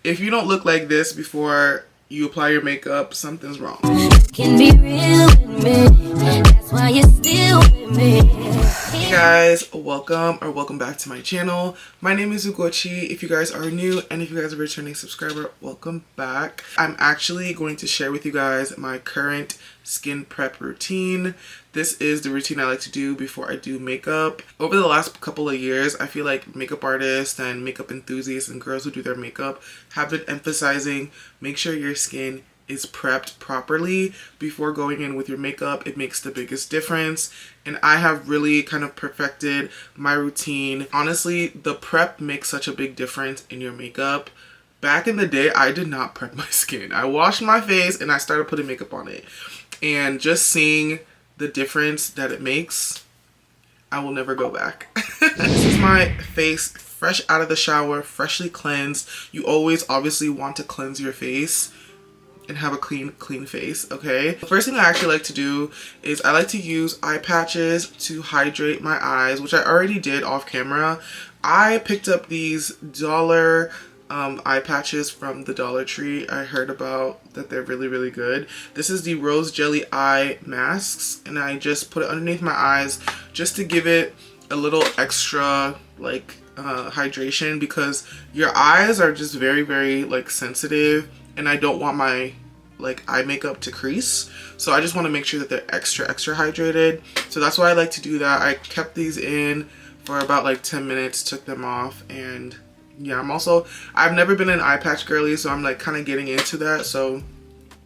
If you don't look like this before you apply your makeup, something's wrong. Can be real with me. That's why you're still with me. Hey guys, welcome back to my channel. My name is Ugochi. If you guys are new and if you guys are a returning subscriber, welcome back. I'm actually going to share with you guys my current skin prep routine. This is the routine I like to do before I do makeup. Over the last couple of years, I feel like makeup artists and makeup enthusiasts and girls who do their makeup have been emphasizing make sure your skin is prepped properly before going in with your makeup. It makes the biggest difference, and I have really kind of perfected my routine. Honestly, the prep makes such a big difference in your makeup. Back in the day, I did not prep my skin. I washed my face and I started putting makeup on it, and just seeing the difference that it makes, I will never go back. This is my face fresh out of the shower, freshly cleansed. You always obviously want to cleanse your face and have a clean face, okay? The first thing I actually like to do is I like to use eye patches to hydrate my eyes, which I already did off camera. I picked up these dollar eye patches from the Dollar Tree. I heard about that they're really good. This is the Rose Jelly Eye Masks, and I just put it underneath my eyes just to give it a little extra like hydration, because your eyes are just very like sensitive, and I don't want my like eye makeup to crease, so I just want to make sure that they're extra hydrated. So that's why I like to do that. I kept these in for about like 10 minutes, took them off, and yeah, I've never been an eye patch girly, so I'm like kind of getting into that, so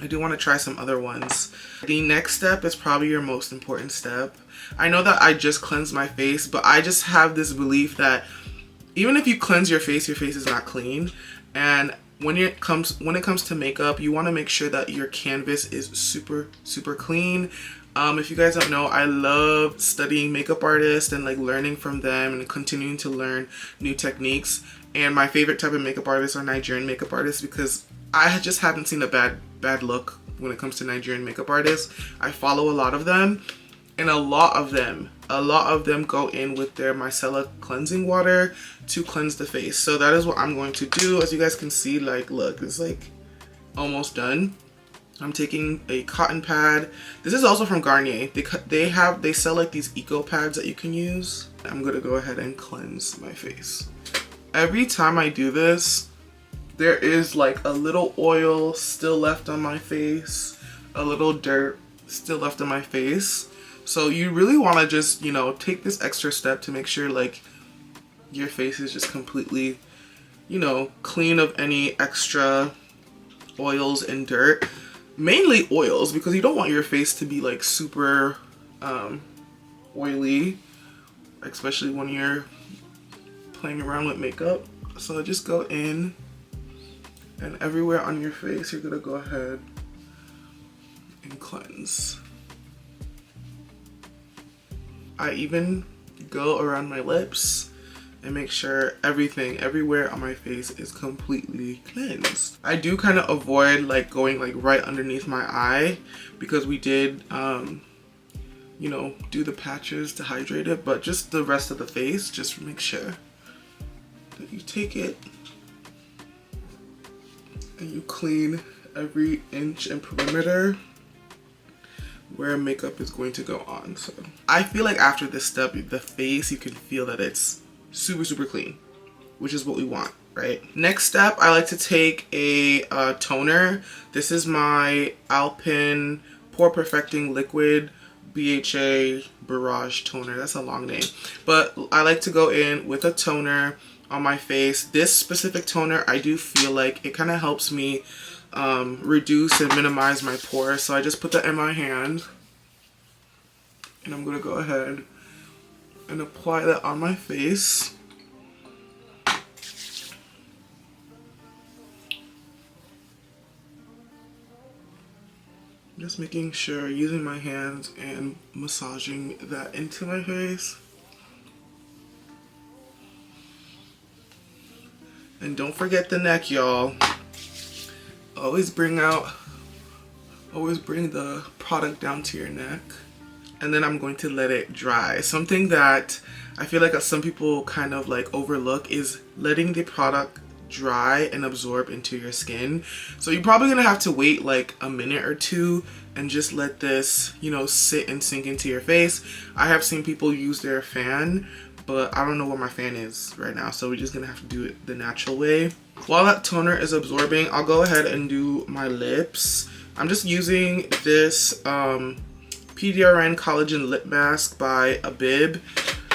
I do want to try some other ones. The next step is probably your most important step. I know that I just cleansed my face, but I just have this belief that even if you cleanse your face is not clean. And when it comes to makeup, you want to make sure that your canvas is super clean. If you guys don't know, I love studying makeup artists and like learning from them and continuing to learn new techniques. And my favorite type of makeup artists are Nigerian makeup artists, because I just haven't seen a bad look when it comes to Nigerian makeup artists. I follow a lot of them, and a lot of them go in with their micellar cleansing water to cleanse the face. So that is what I'm going to do. As you guys can see, like, look, it's like almost done. I'm taking a cotton pad. This is also from Garnier. They sell like these eco pads that you can use. I'm gonna go ahead and cleanse my face. Every time I do this, there is like a little oil still left on my face, a little dirt still left on my face. So you really want to just, you know, take this extra step to make sure like your face is just completely, you know, clean of any extra oils and dirt. Mainly oils, because you don't want your face to be like super oily, especially when you're playing around with makeup. So just go in, and everywhere on your face you're gonna go ahead and cleanse. I even go around my lips and make sure everywhere on my face is completely cleansed. I do kind of avoid like going like right underneath my eye, because we did you know, do the patches to hydrate it, but just the rest of the face, just make sure that you take it and you clean every inch and perimeter where makeup is going to go on. So I feel like after this step, the face, you can feel that it's super clean, which is what we want, right? Next step, I like to take a toner. This is my Alpin Pore Perfecting Liquid BHA Barrage Toner. That's a long name, but I like to go in with a toner on my face. This specific toner, I do feel like it kind of helps me reduce and minimize my pores. So I just put that in my hand, and I'm gonna go ahead and apply that on my face. Just making sure, using my hands and massaging that into my face. And don't forget the neck, y'all. Always bring the product down to your neck. And then I'm going to let it dry. Something that I feel like some people kind of like overlook is letting the product dry and absorb into your skin. So you're probably gonna have to wait like a minute or two and just let this, you know, sit and sink into your face. I have seen people use their fan, but I don't know where my fan is right now, so we're just gonna have to do it the natural way. While that toner is absorbing, I'll go ahead and do my lips. I'm just using this PDRN Collagen Lip Mask by Abib.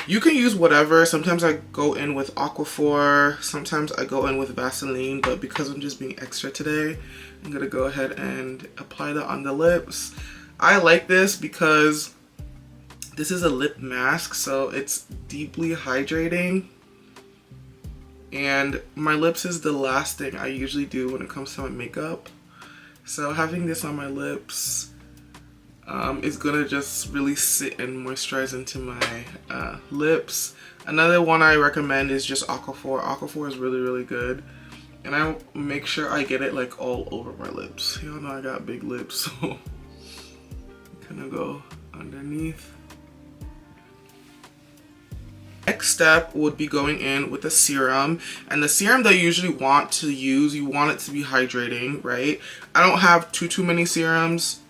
You can use whatever. Sometimes I go in with Aquaphor, sometimes I go in with Vaseline, but because I'm just being extra today, I'm gonna go ahead and apply that on the lips. I like this because this is a lip mask, so it's deeply hydrating. And my lips is the last thing I usually do when it comes to my makeup. So having this on my lips is gonna just really sit and moisturize into my lips. Another one I recommend is just Aquaphor. Aquaphor is really, really good. And I make sure I get it like all over my lips. Y'all know I got big lips, so I'm gonna go underneath. Next step would be going in with a serum, and the serum that you usually want to use, you want it to be hydrating, right? I don't have too many serums,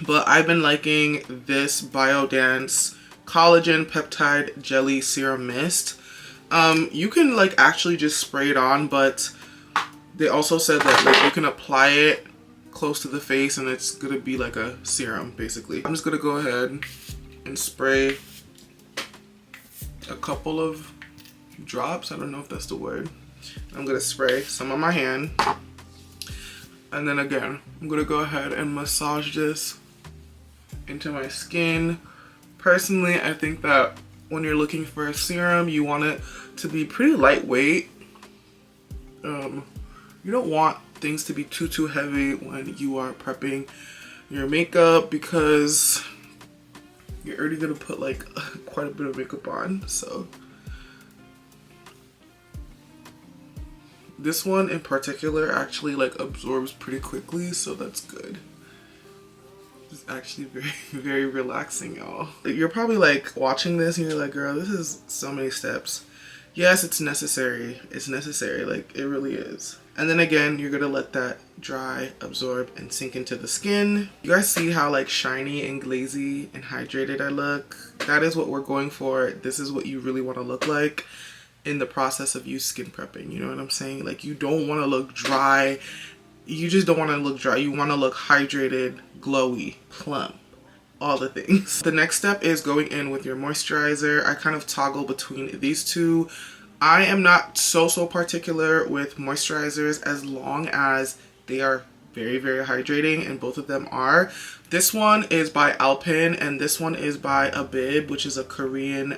but I've been liking this Biodance Collagen Peptide Jelly Serum Mist. You can like actually just spray it on, but they also said that like you can apply it close to the face and it's gonna be like a serum basically. I'm just gonna go ahead and spray a couple of drops. I don't know if that's the word. I'm gonna spray some on my hand. And then again, I'm gonna go ahead and massage this into my skin. Personally, I think that when you're looking for a serum, you want it to be pretty lightweight. You don't want things to be too heavy when you are prepping your makeup because you're already gonna put like quite a bit of makeup on. So this one in particular actually like absorbs pretty quickly, so that's good. It's actually very relaxing, y'all. You're probably like watching this and you're like, girl, this is so many steps. Yes, it's necessary. It's necessary, like it really is. And then again, you're gonna let that dry, absorb, and sink into the skin. You guys see how like shiny and glazy and hydrated I look? That is what we're going for. This is what you really want to look like in the process of you skin prepping. You know what I'm saying? Like you don't want to look dry. You just don't want to look dry. You want to look hydrated, glowy, plump, all the things. The next step is going in with your moisturizer. I kind of toggle between these two. I am not so particular with moisturizers as long as they are very hydrating, and both of them are. This one is by Alpine and this one is by Abib, which is a Korean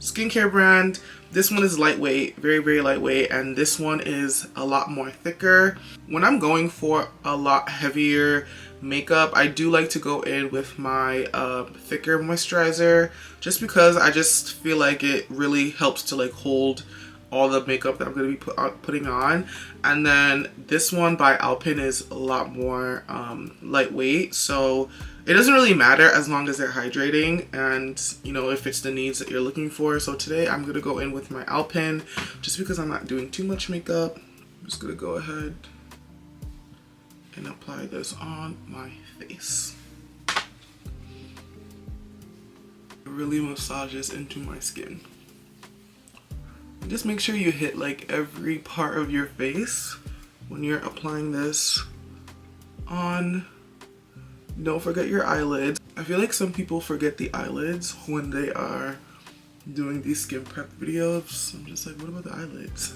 skincare brand. This one is lightweight, very lightweight, and this one is a lot more thicker. When I'm going for a lot heavier makeup, I do like to go in with my thicker moisturizer, just because I just feel like it really helps to like hold all the makeup that I'm going to be putting on. And then this one by Alpine is a lot more lightweight, so it doesn't really matter as long as they're hydrating and you know if it's the needs that you're looking for. So today I'm going to go in with my Alpine just because I'm not doing too much makeup. I'm just going to go ahead and apply this on my face. It really massages into my skin. And just make sure you hit like every part of your face when you're applying this on. Don't forget your eyelids. I feel like some people forget the eyelids when they are doing these skin prep videos. I'm just like, what about the eyelids?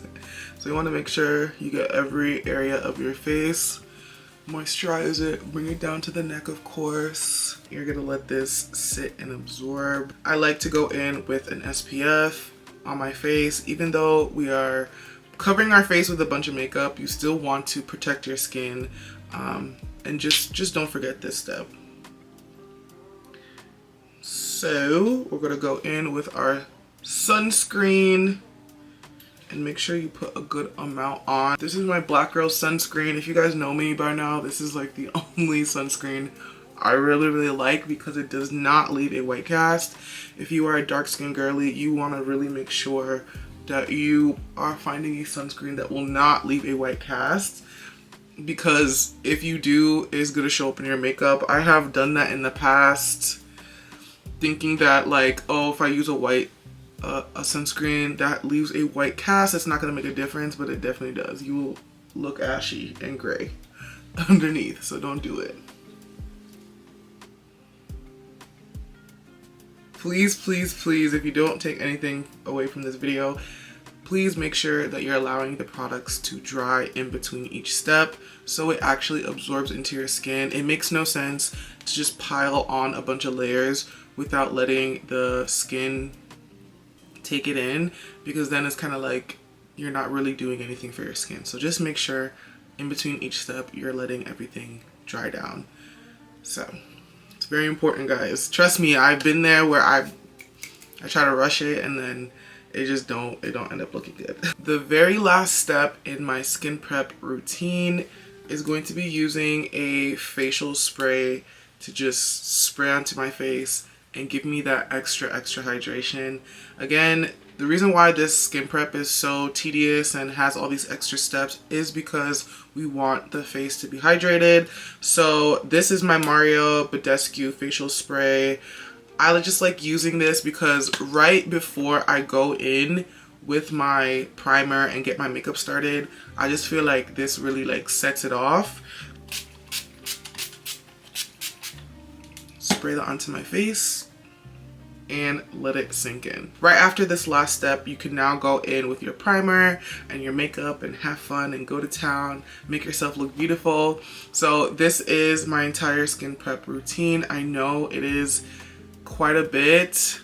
So you want to make sure you get every area of your face. Moisturize it, bring it down to the neck, of course. You're gonna let this sit and absorb. I like to go in with an SPF on my face. Even though we are covering our face with a bunch of makeup, you still want to protect your skin. And just don't forget this step. So we're gonna go in with our sunscreen and make sure you put a good amount on. This is my Black Girl sunscreen. If you guys know me by now, this is like the only sunscreen I really like because it does not leave a white cast. If you are a dark skin girly, you want to really make sure that you are finding a sunscreen that will not leave a white cast, because if you do, it's gonna show up in your makeup. I have done that in the past, thinking that like, oh, if I use a sunscreen that leaves a white cast, it's not gonna make a difference, but it definitely does. You will look ashy and gray underneath, so don't do it. Please, please, please, if you don't take anything away from this video, please make sure that you're allowing the products to dry in between each step so it actually absorbs into your skin. It makes no sense to just pile on a bunch of layers without letting the skin take it in, because then it's kind of like you're not really doing anything for your skin. So just make sure in between each step you're letting everything dry down. So it's very important, guys. Trust me, I've been there where I try to rush it and then it don't end up looking good. The very last step in my skin prep routine is going to be using a facial spray to just spray onto my face and give me that extra hydration. Again, the reason why this skin prep is so tedious and has all these extra steps is because we want the face to be hydrated. So this is my Mario Badescu facial spray. I just like using this because right before I go in with my primer and get my makeup started, I just feel like this really like sets it off. Spray that onto my face and let it sink in. Right after this last step, you can now go in with your primer and your makeup and have fun and go to town, make yourself look beautiful. So this is my entire skin prep routine. I know it is quite a bit,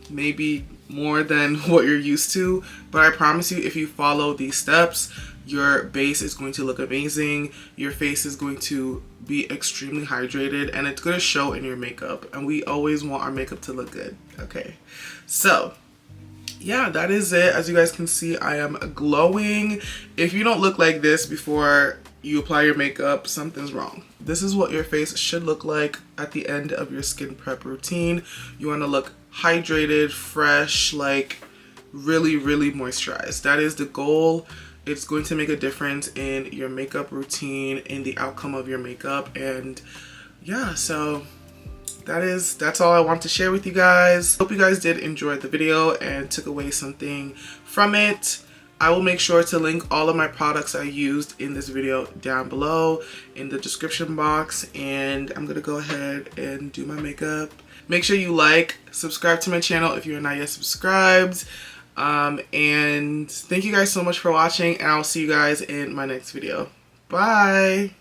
maybe more than what you're used to, but I promise you, if you follow these steps, your base is going to look amazing, your face is going to be extremely hydrated, and it's going to show in your makeup, and we always want our makeup to look good. Okay, so yeah, that is it. As you guys can see, I am glowing. If you don't look like this before you apply your makeup, something's wrong. This is what your face should look like at the end of your skin prep routine. You want to look hydrated, fresh, like really moisturized. That is the goal. It's going to make a difference in your makeup routine, in the outcome of your makeup. And yeah, so that's all I want to share with you guys. Hope you guys did enjoy the video and took away something from it. I will make sure to link all of my products I used in this video down below in the description box, and I'm gonna go ahead and do my makeup. Make sure you like, subscribe to my channel if you're not yet subscribed, and thank you guys so much for watching, and I'll see you guys in my next video. Bye!